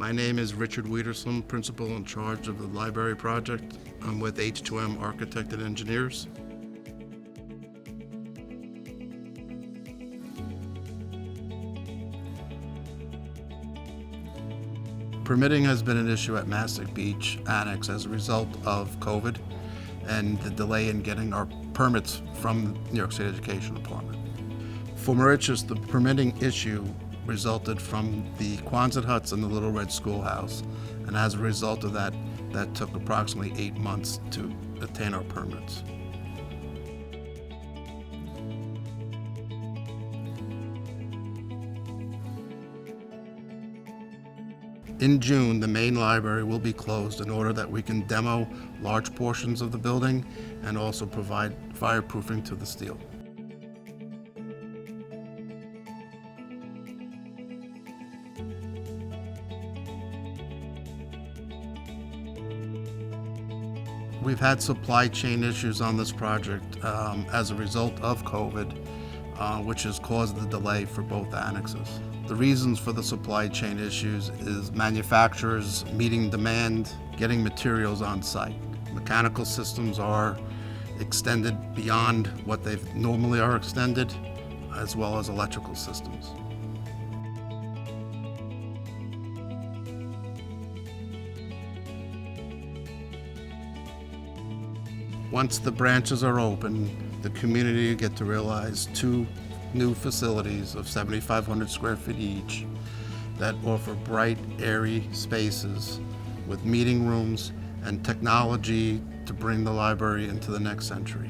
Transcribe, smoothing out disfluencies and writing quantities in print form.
My name is Richard Wiedersum, principal in charge of the library project. I'm with H2M Architect and Engineers. Permitting has been an issue at Mastic Beach Annex as a result of COVID and the delay in getting our permits from the New York State Education Department. For Mauritius, the permitting issue resulted from the Quonset huts and the Little Red Schoolhouse, and as a result of that, that took approximately 8 months to obtain our permits. In June, the main library will be closed in order that we can demo large portions of the building and also provide fireproofing to the steel. We've had supply chain issues on this project as a result of COVID, which has caused the delay for both annexes. The reasons for the supply chain issues is manufacturers meeting demand, getting materials on site. Mechanical systems are extended beyond what they normally are extended, as well as electrical systems. Once the branches are open, the community will get to realize 2 new facilities of 7,500 square feet each that offer bright, airy spaces with meeting rooms and technology to bring the library into the next century.